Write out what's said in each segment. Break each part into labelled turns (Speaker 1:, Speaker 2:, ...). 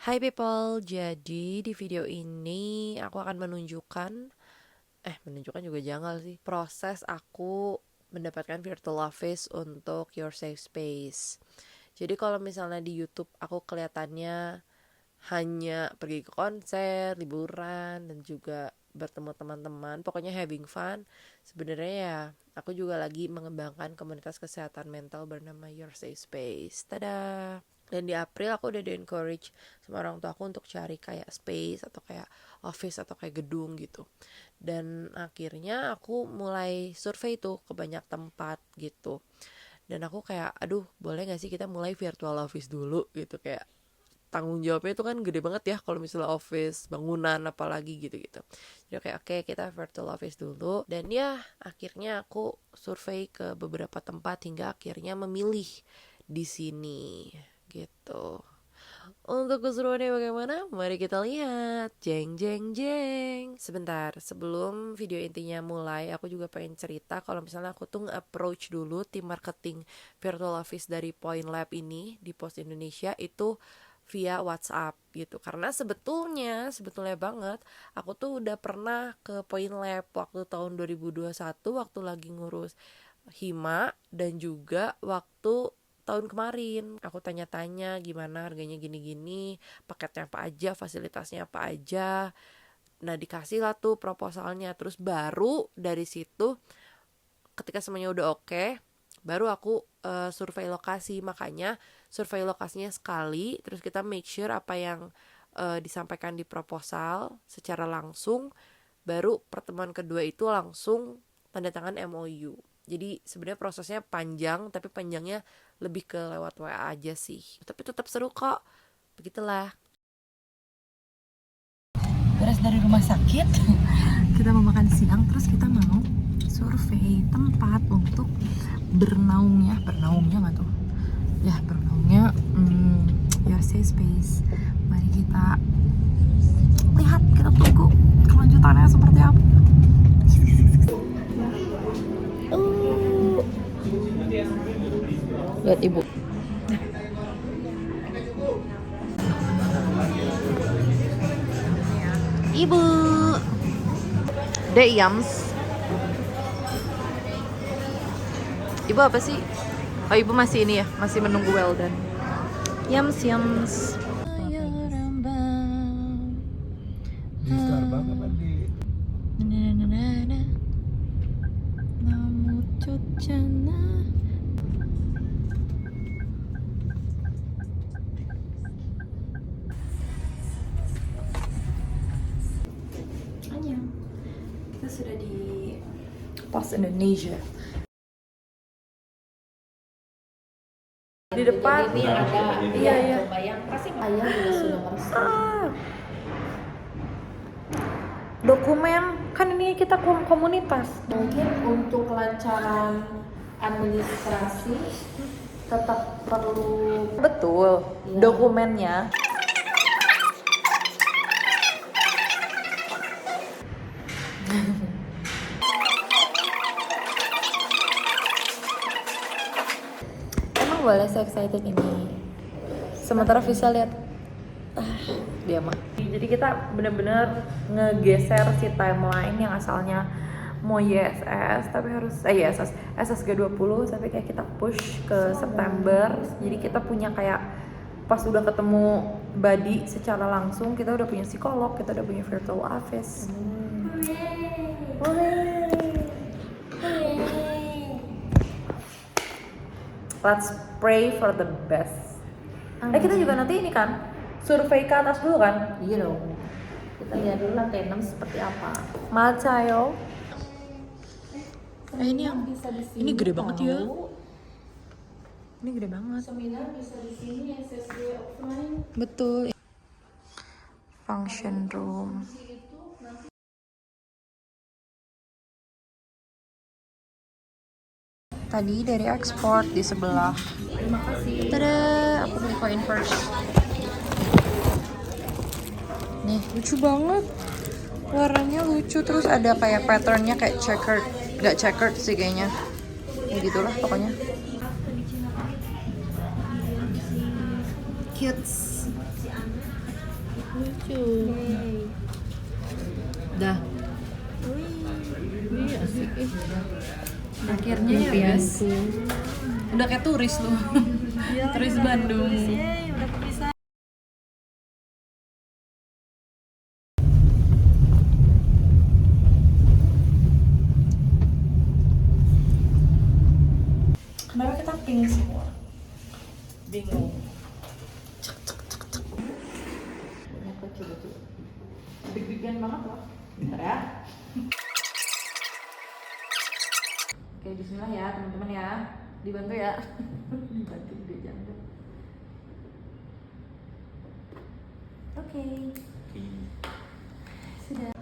Speaker 1: Hai people, jadi di video ini aku akan menunjukkan juga jangan sih, proses aku mendapatkan virtual office untuk Your Safe Space. Jadi kalau misalnya di YouTube aku kelihatannya hanya pergi ke konser, liburan, dan juga bertemu teman-teman, pokoknya having fun. Sebenarnya ya, aku juga lagi mengembangkan komunitas kesehatan mental bernama Your Safe Space. Tada! Dan di April aku udah di-encourage sama orang tua aku untuk cari kayak space atau kayak office atau kayak gedung gitu. Dan akhirnya aku mulai survei tuh ke banyak tempat gitu. Dan aku kayak, aduh boleh gak sih kita mulai virtual office dulu gitu. Kayak tanggung jawabnya itu kan gede banget ya kalau misalnya office, bangunan apalagi gitu-gitu. Jadi kayak oke, kita virtual office dulu. Dan ya akhirnya aku survei ke beberapa tempat hingga akhirnya memilih di sini gitu. Untuk keseruannya bagaimana? Mari kita lihat. Jeng jeng jeng. Sebentar, sebelum video intinya mulai, aku juga pengen cerita kalau misalnya aku tuh nge-approach dulu tim marketing virtual office dari Point Lab ini di Pos Indonesia itu via WhatsApp gitu. Karena sebetulnya banget aku tuh udah pernah ke Point Lab waktu tahun 2021 waktu lagi ngurus Hima, dan juga waktu tahun kemarin aku tanya-tanya gimana harganya gini-gini, paketnya apa aja, fasilitasnya apa aja. Nah dikasih lah tuh proposalnya. Terus baru dari situ ketika semuanya udah oke, baru aku survei lokasi. Makanya survei lokasinya sekali, terus kita make sure apa yang disampaikan di proposal secara langsung. Baru pertemuan kedua itu langsung tanda tangan MOU. Jadi sebenarnya prosesnya panjang, tapi panjangnya lebih ke lewat WA aja sih. Tapi tetap seru kok. Begitulah.
Speaker 2: Beres dari rumah sakit, kita mau makan siang, terus kita mau survei tempat untuk bernaungnya nggak tuh? Ya bernaungnya, Your Safe Space. Mari kita lihat, kita tunggu kelanjutannya seperti apa.
Speaker 1: Lihat ibu. Ibu. Dek Yams. Ibu apa sih? Oh ibu masih ini ya, masih menunggu well done. Yams.
Speaker 3: Di Starbucks apa di
Speaker 2: Kita sudah di Pos Indonesia. Di depan
Speaker 4: Ini ada
Speaker 2: iya.
Speaker 4: bayang pasti ayah juga sudah merasa.
Speaker 2: Dokumen kan ini kita komunitas.
Speaker 4: Mungkin untuk kelancaran administrasi tetap perlu
Speaker 2: Betul.
Speaker 4: Iya.
Speaker 2: Dokumennya. Emang boleh saya excited ini. Sementara Visa lihat. Dia mah. Jadi kita bener-bener ngegeser si timeline yang asalnya mau YSS tapi harus YSS SSG20 tapi kayak kita push ke September. Jadi kita punya kayak pas udah ketemu Badi secara langsung, kita udah punya psikolog, kita udah punya virtual office. Let's pray for the best. Kita juga nanti ini kan survei ke atas dulu kan?
Speaker 4: iya dong. Kita lihat dulu lantai 6 seperti apa.
Speaker 2: Malcayo.
Speaker 1: Ini yang
Speaker 4: Bisa di sini.
Speaker 1: ini gede banget ya.
Speaker 2: Ini gede banget.
Speaker 4: Seminar bisa di sini SSG offline.
Speaker 1: Betul.
Speaker 2: Function room. Tadi dari ekspor di sebelah.
Speaker 4: Terima kasih.
Speaker 2: Tada, aku beli coin first. Nih, lucu banget. Warnanya lucu, terus ada kayak patternnya kayak checkered. Gak checkered sih kayaknya. Ya gitulah pokoknya. Cute.
Speaker 1: Lucu. Dah. Wih, asik.
Speaker 2: Akhirnya ya guys.
Speaker 1: Udah kayak turis lu. Turis Bandung.
Speaker 2: Kenapa kita pink semua?
Speaker 1: Bingung.
Speaker 2: Deg-degan banget loh. Bentar ya. Oke, bismillah ya teman-teman ya. Dibantu ya. Dibantu dia jangan. Oke. Sudah.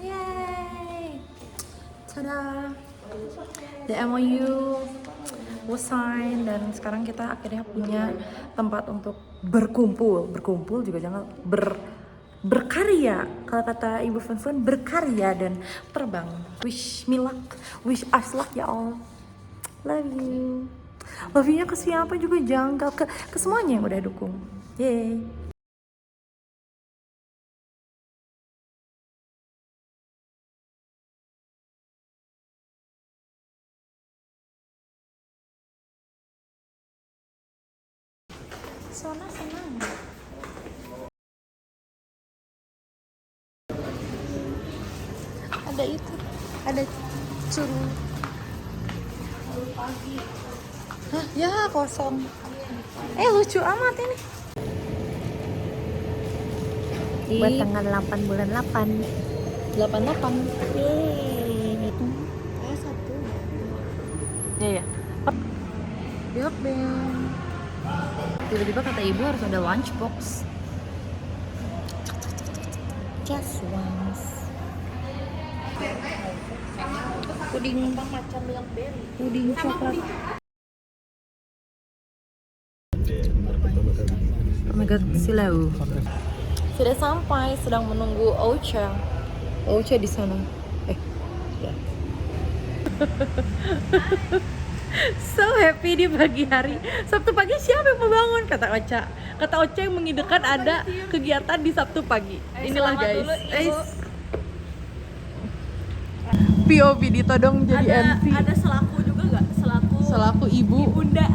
Speaker 2: Yay. Tada. The MOU was signed dan sekarang kita akhirnya punya tempat untuk berkumpul juga jangan berkarya. Kalau kata Ibu Fun berkarya dan terbang. Wish me luck, wish us luck ya all. Love you. Love you-nya ke siapa juga janggal, ke semuanya yang udah dukung. Yeay. Sona senang. Ada itu, ada curug. Pagi. Hah, ya kosong. Lucu amat ini. Buat tanggal 8 bulan 8. 88. Yeay.
Speaker 4: satu.
Speaker 2: Iya. Yup, Ben. Tiba-tiba kata ibu harus ada lunchbox. Just once. Puding
Speaker 4: Macam blackberry.
Speaker 2: puding coklat. Oh my god, silau. Sudah sampai, sedang menunggu Ocha. Ocha di sana. Ya. So happy di pagi hari. Sabtu pagi siapa yang mau bangun? Kata Ocha yang mengidekan ada kegiatan di Sabtu pagi. Inilah guys. POV ditodong jadi MC.
Speaker 4: Ada selaku juga nggak?
Speaker 2: Selaku ibu.
Speaker 4: Bunda.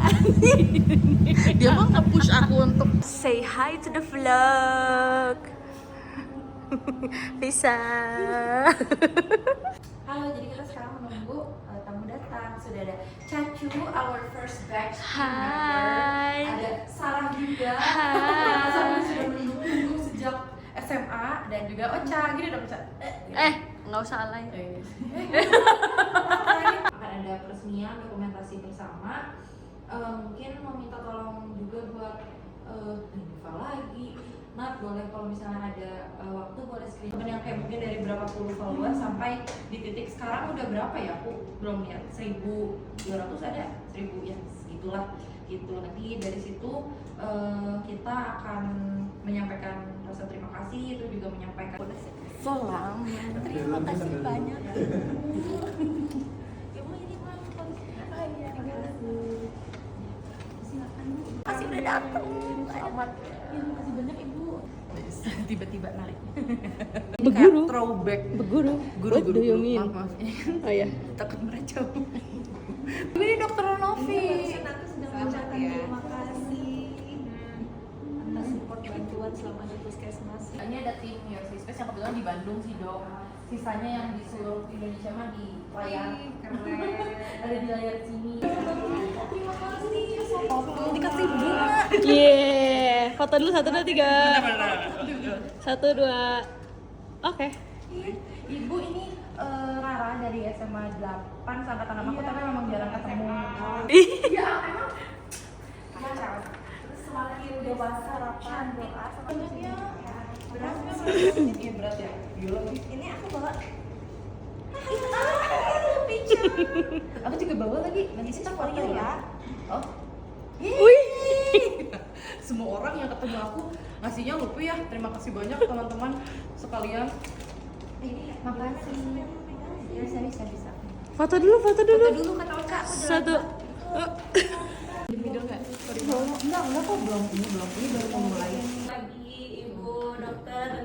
Speaker 2: Dia mau nge-push aku untuk say hi to the vlog. Bisa. Halo, jadi kita sekarang menunggu tamu datang. Sudah ada Cacu, our first batch member. Ada Sarah juga. Sarah sudah menunggu sejak SMA dan juga Ocha. Gini dong, Ocha.
Speaker 4: Nggak usah alay.
Speaker 2: Akan ada peresmian dokumentasi bersama. Mungkin mau minta tolong juga buat Diva lagi. Nat, boleh kalau misalnya ada waktu boleh screen yang kayak mungkin dari berapa puluh follower sampai di titik sekarang udah berapa ya, aku belum lihat. 1.200 ada? 1.000 ya, segitulah gitu. Nanti dari situ kita akan menyampaikan rasa terima kasih, itu juga menyampaikan
Speaker 4: Solang. Terima kasih banyak. Ibu ini makan.
Speaker 2: kasih udah datang. Selamat.
Speaker 4: Terima kasih banyak Ibu.
Speaker 2: Tiba-tiba narik.
Speaker 1: Beguru.
Speaker 2: Throwback.
Speaker 1: Beguru.
Speaker 2: Guru.
Speaker 1: What do you mean?
Speaker 2: Maaf.
Speaker 1: Oh ya.
Speaker 2: Takut meracau. Ini Dokter Novi.
Speaker 4: Aku sedang mengucapkan terima kasih atas support bantuan selama di puskesmas.
Speaker 2: Ini ada tim Your Safe Space yang kebetulan di Bandung sih dok. Sisanya yang di seluruh Indonesia mah di layar. Ada di layar sini. Terima kasih. Dikasih bunga.
Speaker 1: Yeah. Foto dulu 1, 2, 3. 1, 2. Oke.
Speaker 2: Ibu ini Rara dari SMA 8 seangkatan sama aku, tapi memang jarang ketemu. Iya, emang. Terus semakin dewasa harapan doa sebenarnya berat. Iya berat ya. Ini aku bawa. Aku juga bawa lagi sih foto ya. Oh.
Speaker 1: Wih.
Speaker 2: Semua orang yang ketemu aku ngasihnya lupa ya. Terima kasih banyak teman-teman sekalian. Ini makasih. Ya, bisa.
Speaker 1: Foto dulu.
Speaker 2: Foto dulu kata Oka.
Speaker 1: 1.
Speaker 2: Video enggak? Enggak kok belum. Ini baru mau mulai.
Speaker 4: Pagi Ibu Dokter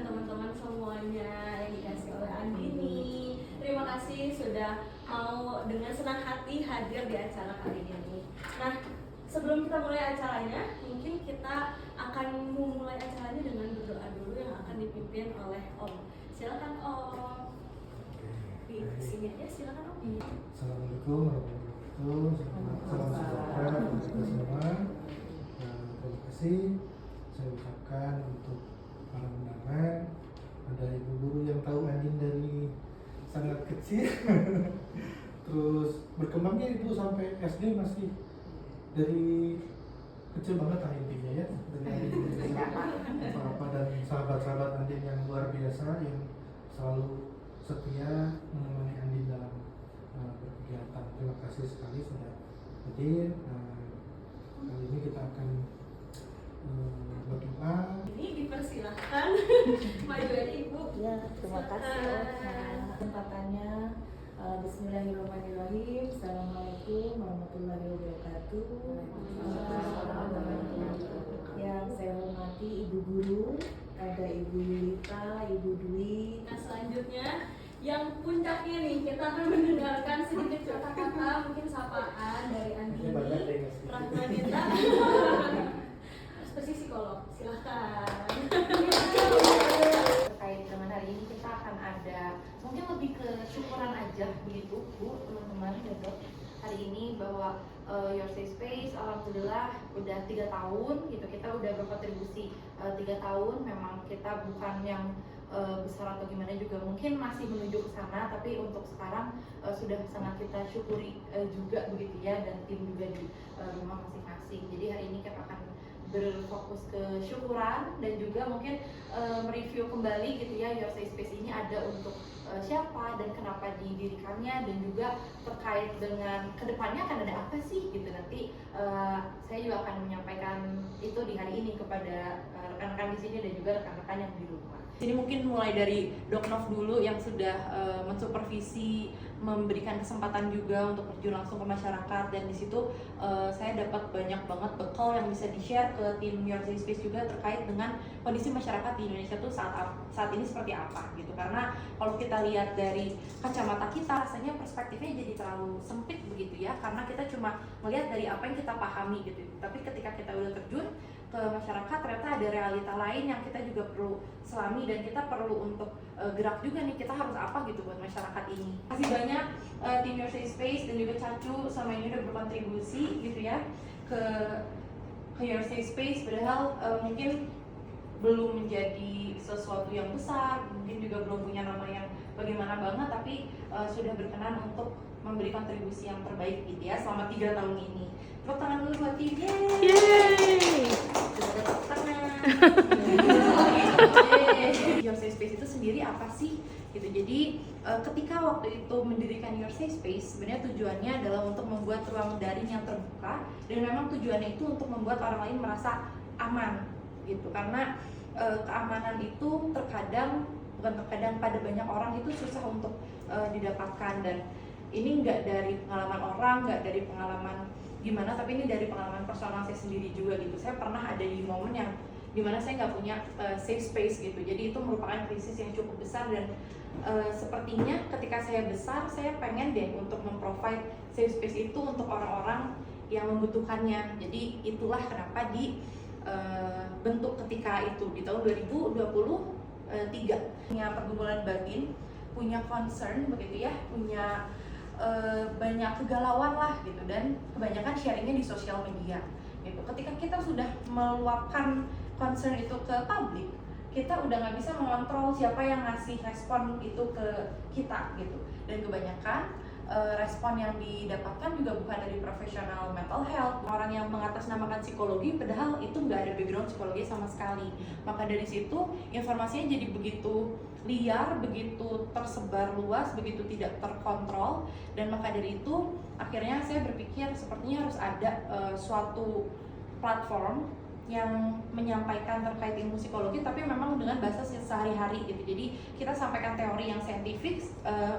Speaker 3: Hurmati hadir di acara kali ini. Nah, sebelum kita mulai acaranya, mungkin kita akan memulai acaranya dengan berdoa dulu yang akan dipimpin oleh Om. Silakan Om. Di sini aja, silakan Om.
Speaker 5: Assalamualaikum warahmatullahi wabarakatuh. Salam sejahtera untuk kita semua. Terima kasih saya ucapkan untuk para undangan. Ada ibu guru yang tahu Andin dari sangat kecil. Terus berkembangnya itu sampai SD masih dari kecil banget lah intinya ya. Dari Andin apa dan sahabat-sahabat Andin yang luar biasa yang selalu setia menemani Andin dalam berkegiatan. Terima kasih sekali sudah hadir. Kali ini kita akan berdoa.
Speaker 3: Ini dipersilahkan maju aja Ibu.
Speaker 2: Ya, terima kasih kesempatannya. Bismillahirrahmanirrahim. Assalamualaikum warahmatullahi wabarakatuh. Yang saya hormati Ibu Guru, ada Ibu Yulita, Ibu Dwi.
Speaker 3: Nah, selanjutnya yang puncaknya nih, kita akan mendengarkan sedikit kata-kata mungkin sapaan dari Andini Rahmanita. Seperti psikolog, silahkan.
Speaker 2: Terkait dengan hari ini kita akan ada mungkin lebih ke syukuran aja begitu Bu, teman-teman gitu. Hari ini bahwa Your Safe Space alhamdulillah udah 3 tahun gitu, kita udah berkontribusi 3 tahun. Memang kita bukan yang besar atau gimana juga, mungkin masih menuju ke sana, tapi untuk sekarang sudah sangat kita syukuri juga begitu ya, dan tim juga di rumah masing-masing. Jadi hari ini kita akan berfokus ke syukuran dan juga mungkin mereview kembali gitu ya, Your Safe Space ini ada untuk siapa dan kenapa didirikannya, dan juga terkait dengan kedepannya akan ada apa sih gitu. Nanti saya juga akan menyampaikan itu di hari ini kepada rekan-rekan di sini dan juga rekan-rekan yang di rumah.
Speaker 6: Jadi mungkin mulai dari Dok Nov dulu yang sudah mensupervisi, memberikan kesempatan juga untuk terjun langsung ke masyarakat, dan di situ saya dapat banyak banget bekal yang bisa di-share ke tim Your Safe Space juga terkait dengan kondisi masyarakat di Indonesia tuh saat ini seperti apa gitu. Karena kalau kita lihat dari kacamata kita, rasanya perspektifnya jadi terlalu sempit begitu ya, karena kita cuma melihat dari apa yang kita pahami gitu. Tapi ketika kita udah terjun ke masyarakat, ternyata ada realita lain yang kita juga perlu selami, dan kita perlu untuk gerak juga nih, kita harus apa gitu buat masyarakat ini. Terima kasih banyak tim Your Safe Space dan juga Cacu sama ini udah berkontribusi gitu ya ke Your Safe Space, padahal mungkin belum menjadi sesuatu yang besar, mungkin juga belum punya nama yang bagaimana banget, tapi sudah berkenan untuk memberi kontribusi yang terbaik gitu ya selama 3 tahun ini. Tepuk tangan dulu buat tim. Yeay! Sudah ada tepuk tangan. Your Safe Space itu sendiri apa sih? Gitu. Jadi ketika waktu itu mendirikan Your Safe Space, sebenarnya tujuannya adalah untuk membuat ruang daring yang terbuka, dan memang tujuannya itu untuk membuat orang lain merasa aman gitu. Karena keamanan itu bukan terkadang pada banyak orang itu susah untuk didapatkan, dan ini nggak dari pengalaman orang, nggak dari pengalaman gimana, tapi ini dari pengalaman personal saya sendiri juga gitu. Saya pernah ada di momen yang dimana saya nggak punya safe space gitu, jadi itu merupakan krisis yang cukup besar, dan sepertinya ketika saya besar, saya pengen deh untuk memprovide safe space itu untuk orang-orang yang membutuhkannya. Jadi itulah kenapa bentuk ketika itu di tahun 2023 punya pergumulan batin, punya concern begitu ya, punya banyak kegalauan lah gitu, dan kebanyakan sharingnya di sosial media gitu. Ketika kita sudah meluapkan concern itu ke publik, kita udah nggak bisa mengontrol siapa yang ngasih respon itu ke kita gitu. Dan kebanyakan respon yang didapatkan juga bukan dari profesional mental health, orang yang mengatasnamakan psikologi, padahal itu nggak ada background psikologi sama sekali. Maka dari situ informasinya jadi begitu liar, begitu tersebar luas, begitu tidak terkontrol, dan maka dari itu akhirnya saya berpikir sepertinya harus ada suatu platform yang menyampaikan terkait ilmu psikologi, tapi memang dengan bahasa sehari-hari gitu. Jadi kita sampaikan teori yang scientific,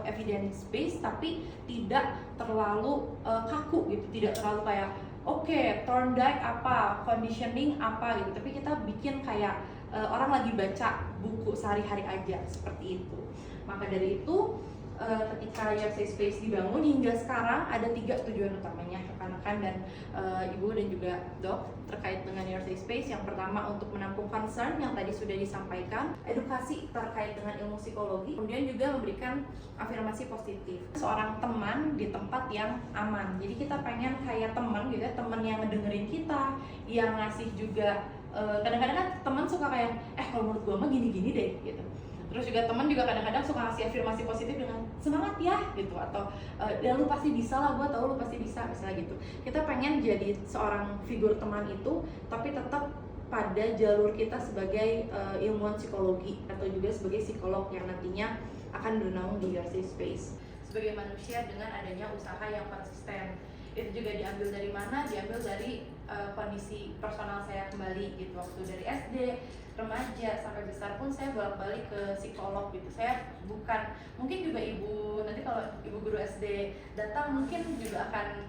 Speaker 6: evidence based, tapi tidak terlalu kaku gitu, tidak terlalu kayak Thorndike apa, conditioning apa gitu. Tapi kita bikin kayak orang lagi baca buku sehari-hari aja seperti itu. Maka dari itu ketika Your Safe Space dibangun hingga sekarang ada 3 tujuan utamanya rekan-rekan dan ibu dan juga dok terkait dengan Your Safe Space. Yang pertama untuk menampung concern yang tadi sudah disampaikan, edukasi terkait dengan ilmu psikologi, kemudian juga memberikan afirmasi positif, seorang teman di tempat yang aman. Jadi kita pengen kayak teman gitu ya, teman yang ngedengerin kita, yang ngasih juga kadang-kadang kan teman suka kayak kalau menurut gua mah gini-gini deh gitu. Terus juga teman juga kadang-kadang suka ngasih afirmasi positif dengan semangat ya gitu, atau ya lu pasti bisa lah, gua tahu lu pasti bisa, misalnya gitu. Kita pengen jadi seorang figur teman itu tapi tetap pada jalur kita sebagai ilmuwan psikologi atau juga sebagai psikolog yang nantinya akan bernaung di Your Safe Space. Sebagai manusia dengan adanya usaha yang konsisten, itu juga diambil dari mana? Diambil dari kondisi personal saya kembali gitu, waktu dari SD, remaja sampai besar pun saya bolak-balik ke psikolog gitu. Saya bukan, mungkin juga ibu nanti kalau ibu guru SD datang mungkin juga akan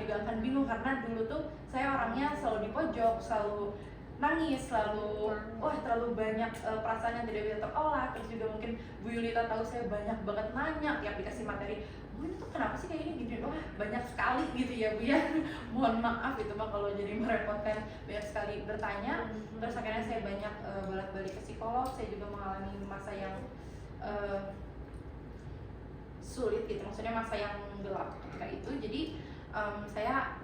Speaker 6: juga akan bingung, karena dulu tuh saya orangnya selalu di pojok, selalu nangis, selalu terlalu banyak perasaan yang tidak bisa terolah. Terus juga mungkin Bu Yulita tahu saya banyak banget nanya tiap dikasih materi, Bu ini tuh kenapa sih kayak gini, banyak sekali gitu ya Bu ya. Mohon maaf itu mah kalau jadi merepotkan, banyak sekali bertanya. Terus akhirnya saya banyak bolak-balik ke psikolog. Saya juga mengalami masa yang sulit gitu, maksudnya masa yang gelap ketika itu. Jadi saya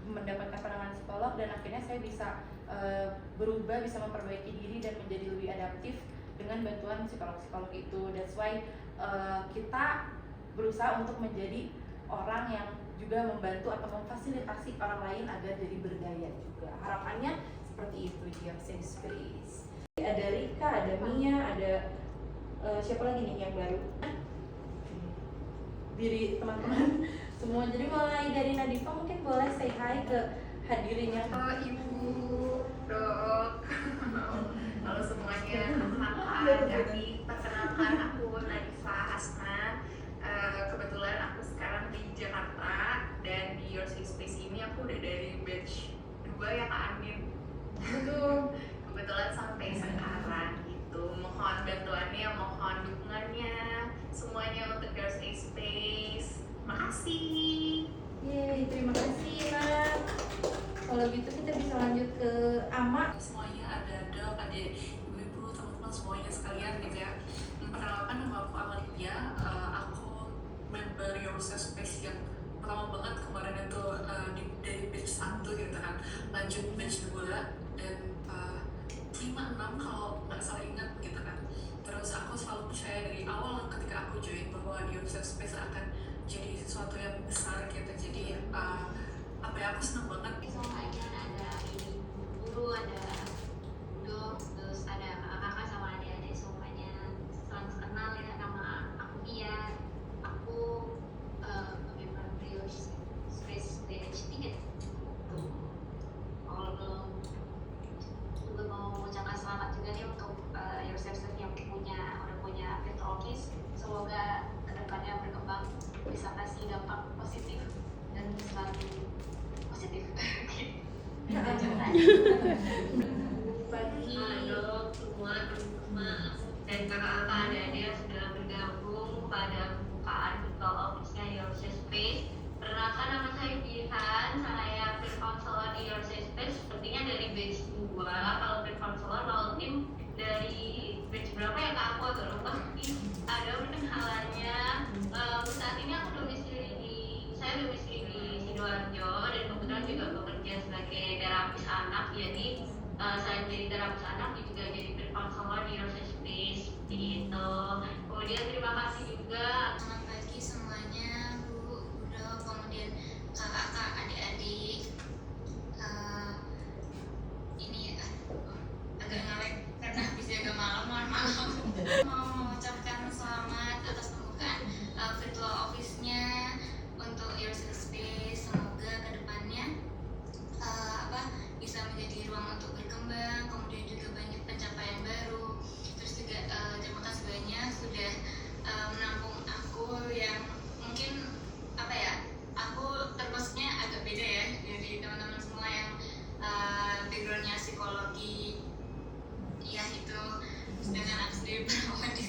Speaker 6: mendapatkan pandangan psikolog dan akhirnya saya bisa berubah, bisa memperbaiki diri dan menjadi lebih adaptif dengan bantuan psikolog-psikolog itu. That's why kita berusaha untuk menjadi orang yang juga membantu atau memfasilitasi orang lain agar jadi berdaya juga. Harapannya seperti itu di Your Safe Space. Ada Rika, ada Mia, ada siapa lagi nih yang baru? Diri teman-teman semua. Jadi mulai dari Nadifa mungkin boleh say hi ke hadirin yang
Speaker 7: Ibu, Dok, halo semuanya. Jadi perkenalkan aku Nadifa Hasna. Kebetulan aku sekarang di Jakarta dan di Your Safe Space ini aku udah dari batch 2 ya Kak Andin. Betul. Kebetulan sampai sekarang gitu. Mohon bantuannya, mohon dukungannya semuanya untuk Your Safe Space. Makasih.
Speaker 6: Yeay, terima kasih Nak. Kalau gitu kita bisa lanjut ke Ama.
Speaker 8: Semuanya ada Dok, ada ibu-ibu, teman-teman semuanya sekalian gitu ya. Perkenalkan, nama aku Amalia. Aku member Your Safe Space yang pertama banget kemarin itu dari batch 1 gitu kan, lanjut batch 2 dan 5-6 kalau nggak salah ingat gitu kan. Terus aku selalu percaya dari awal ketika aku join bahwa Your Safe Space akan jadi sesuatu yang besar gitu. Jadi aku senang banget.
Speaker 7: Semuanya ada ibu guru, ada Dok, terus ada kakak-kakak sama adik-adik semuanya. Salam kenal ya, nama aku Mia. Aku member Your Space batch 3. Kalau belum juga mau mengucapkan selamat juga nih untuk Your Safe Space yang udah punya virtual office. Semoga kedepannya berkembang, bisa kasih dampak positif dan selalu positif. Pagi Dok, semua teman-teman dan kakak-kakak adik-adik yang sudah bergabung pada pembukaan virtual office-nya Your Safe Space. Perkenalkan, nama saya Jihan, saya peer counselor di Your Safe Space. Sepertinya dari batch 2, kalau peer counselor, kalau tim dari batch berapa ya Kak? Aku agak lupa. Ada perkenalannya. Saat ini aku domisili di Sidoarjo dan kebetulan juga bekerja sebagai terapis anak. Jadi selain jadi terapis anak, juga jadi peer counselor di Your Safe Space gitu. Kemudian terima kasih juga.
Speaker 9: Selamat pagi semuanya, Bu, Dok, kemudian kakak-kakak, adik-adik. Ini ya, agak ngelek karena habis jaga malam, mohon maaf. Mau mengucapkan selamat atas pembukaan virtual office-nya untuk Your Safe Space. Semoga kedepannya bisa menjadi ruang untuk berkembang, kemudian juga banyak pencapaian baru. Terus juga terima kasih banyak sudah menampung aku yang mungkin aku termasuknya agak beda ya dari teman-teman semua yang backgroundnya psikologi, ya itu dengan aku sendiri perawat di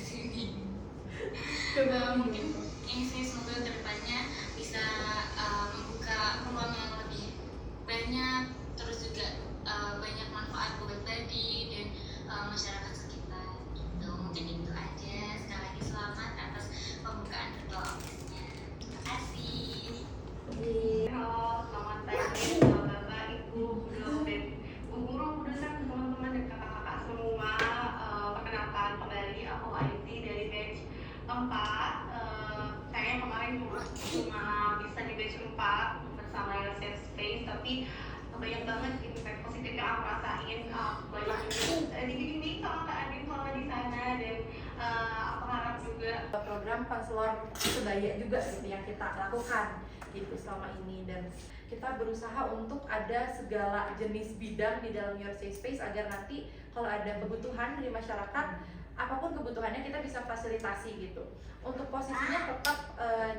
Speaker 9: Mungkin ini sih semoga kedepannya bisa membuka peluang yang lebih banyak, terus juga banyak manfaat buat bagi dan masyarakat sekitar gitu. Mungkin itu aja. Sekali lagi selamat atas pembukaan virtual office-nya. Terima kasih.
Speaker 7: Halo, selamat pagi Bapak, Ibu, Bu dosen, Bu guru, Bu dosen, teman-teman dan kakak-kakak semua. Perkenalkan kembali aku Aiti dari batch 4. Saya kemarin cuma bisa di batch 4 bersama Your Safe Space, tapi banyak banget impact positif yang aku rasain. Banyak dibimbing sama Kak Adin selama di sana, dan aku harap juga
Speaker 6: program konselor sebaya juga gitu yang kita lakukan gitu selama ini, dan kita berusaha untuk ada segala jenis bidang di dalam Your Safe Space agar nanti kalau ada kebutuhan dari masyarakat, apapun kebutuhannya kita bisa fasilitasi gitu. Untuk posisinya tetap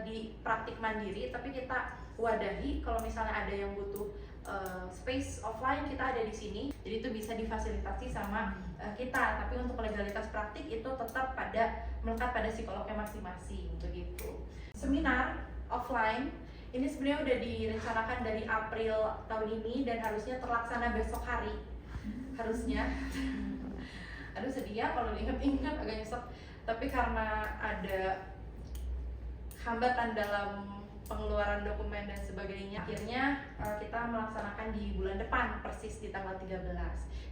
Speaker 6: di praktik mandiri, tapi kita wadahi kalau misalnya ada yang butuh space offline, kita ada di sini, jadi itu bisa difasilitasi sama kita. Tapi untuk legalitas praktik itu tetap melekat pada psikolognya masing-masing begitu. Seminar offline ini sebenarnya udah direncanakan dari April tahun ini dan harusnya terlaksana besok hari harusnya. Aduh sedih ya kalau diingat-ingat, agak nyesek. Tapi karena ada hambatan dalam pengeluaran dokumen dan sebagainya, akhirnya kita melaksanakan di bulan depan, persis di tanggal 13.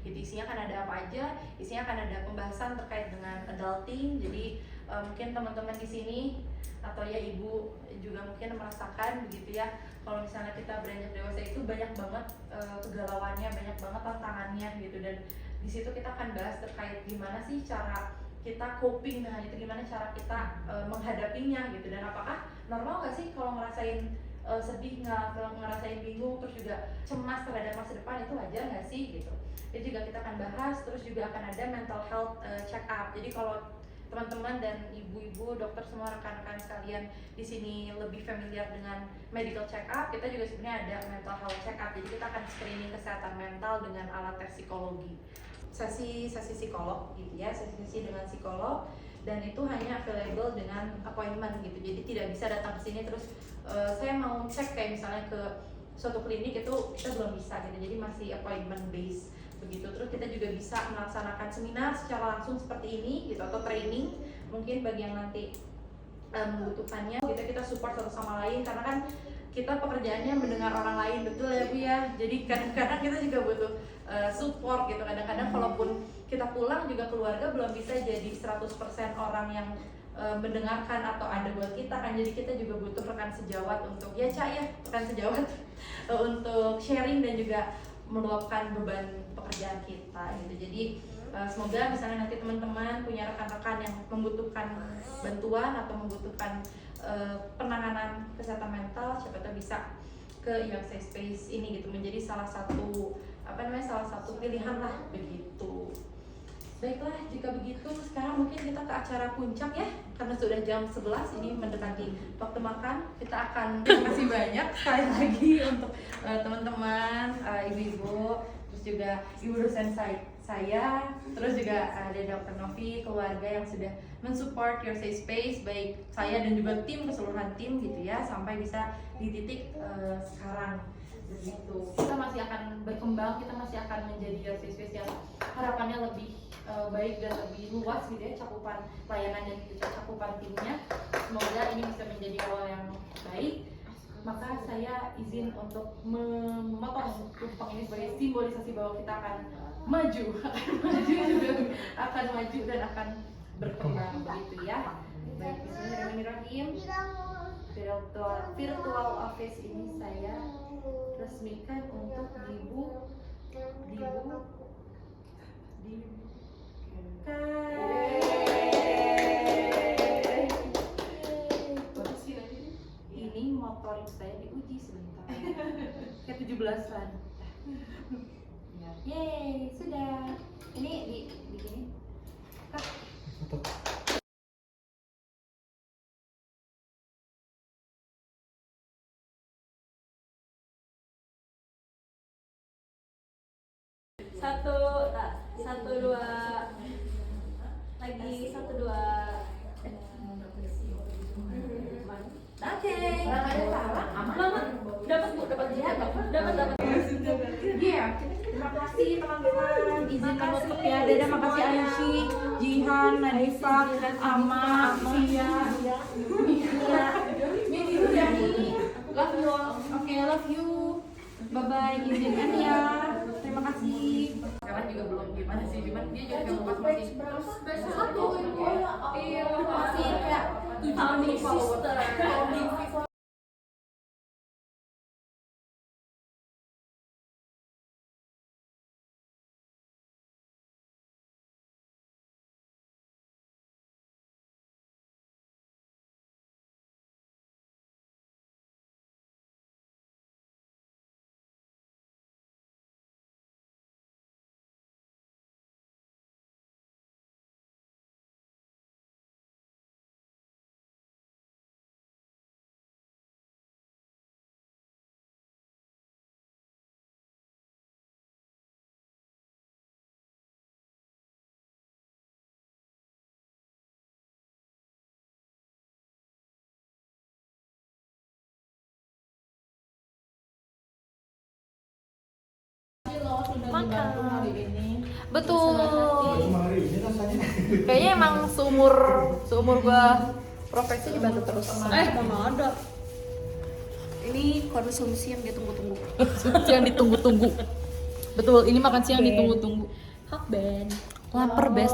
Speaker 6: Jadi isinya akan ada apa aja? Isinya akan ada pembahasan terkait dengan adulting. Jadi mungkin teman-teman di sini atau ya ibu juga mungkin merasakan begitu ya, kalau misalnya kita beranjak dewasa itu banyak banget kegalauannya, banyak banget tantangannya gitu, dan di situ kita akan bahas terkait gimana sih cara kita coping dengan itu, gimana cara kita menghadapinya gitu, dan apakah normal gak sih kalau ngerasain sedih, ngerasain bingung, terus juga cemas terhadap masa depan, itu wajar gak sih gitu. Itu juga kita akan bahas. Terus juga akan ada mental health check up. Jadi kalau teman-teman dan ibu-ibu, dokter, semua rekan-rekan sekalian di sini lebih familiar dengan medical check up, kita juga sebenarnya ada mental health check up. Jadi kita akan screening kesehatan mental dengan alat tes psikologi. Sesi psikolog gitu ya, sesi dengan psikolog, dan itu hanya available dengan appointment gitu. Jadi tidak bisa datang ke sini terus saya mau cek kayak misalnya ke suatu klinik, itu kita belum bisa gitu. Jadi masih appointment based begitu. Terus kita juga bisa melaksanakan seminar secara langsung seperti ini gitu, atau training mungkin bagi yang nanti membutuhkannya. Kita support satu sama lain, karena kan kita pekerjaannya mendengar orang lain, betul ya Bu ya. Jadi kadang-kadang kita juga butuh support gitu. Kadang-kadang kalaupun kita pulang juga keluarga belum bisa jadi 100% orang yang mendengarkan atau ada buat kita kan. Jadi kita juga butuh rekan sejawat untuk rekan sejawat untuk sharing dan juga meluapkan beban pekerjaan kita gitu. Jadi semoga misalnya nanti teman-teman punya rekan-rekan yang membutuhkan bantuan atau membutuhkan penanganan kesehatan mental, siapa tahu bisa ke Your Safe Space ini gitu, menjadi salah satu pilihan lah begitu. Baiklah, jika begitu sekarang mungkin kita ke acara puncak ya, karena sudah jam 11 ini mendekati waktu makan. Kita akan terima kasih banyak sekali lagi untuk teman-teman, ibu-ibu, terus juga ibu dosen saya, terus juga ada Dr. Novi, keluarga yang sudah mensupport Your Safe Space, baik saya dan juga keseluruhan tim gitu ya, sampai bisa di titik sekarang begitu. Kita masih akan berkembang, kita masih akan menjadi Your Safe Space yang harapannya lebih baik dan lebih luas gitu ya, cakupan layanan dan juga cakupan timnya. Semoga ini bisa menjadi awal yang baik. Maka saya izin untuk memotong tumpeng ini sebagai simbolisasi bahwa kita akan maju dan akan berkembang begitu ya. Baik, bismillahirrahmanirrahim. Virtual office ini saya resmikan untuk dibuka. Ini motorik saya diuji sebentar. Kayak 17-an. Yeay, sudah. Ini di sini.
Speaker 3: Satu dua lagi 1 2
Speaker 6: Dadah, makasih Aishi, Jihan, Nadifa, Ama, Sia, Mia, love you all. Oke, love you. Bye bye, izinkan ya. Terima kasih. Sekarang juga belum gimana sih, cuman dia juga kayak masih satu. Iya, masih kayak 7 follower.
Speaker 2: Betul.
Speaker 5: Cuma hari ini rasanya.
Speaker 2: Kayaknya emang seumur gua profesi dibantu terus.
Speaker 3: Mana ada. Ini konsumsi yang ditunggu-tunggu.
Speaker 2: Yang ditunggu-tunggu. Betul, ini makan siang ditunggu-tunggu.
Speaker 3: Hak Ben.
Speaker 2: Lapar, Bes.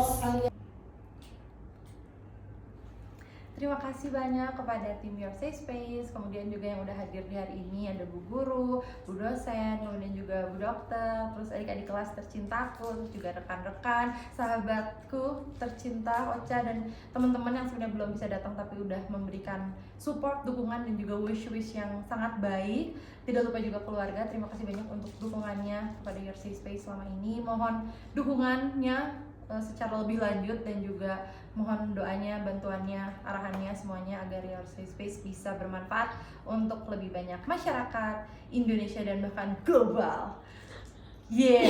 Speaker 6: Terima kasih banyak kepada tim Your Safe Space, kemudian juga yang udah hadir di hari ini ada Bu Guru, Bu Dosen, kemudian juga Bu Dokter, terus adik-adik kelas tercintaku, terus juga rekan-rekan, sahabatku tercinta Ocha dan teman-teman yang sebenarnya belum bisa datang tapi udah memberikan support, dukungan dan juga wish yang sangat baik. Tidak lupa juga keluarga, terima kasih banyak untuk dukungannya kepada Your Safe Space selama ini. Mohon dukungannya secara lebih lanjut dan juga mohon doanya, bantuannya, arahannya semuanya agar Your Safe Space bisa bermanfaat untuk lebih banyak masyarakat Indonesia dan bahkan global. Yeah.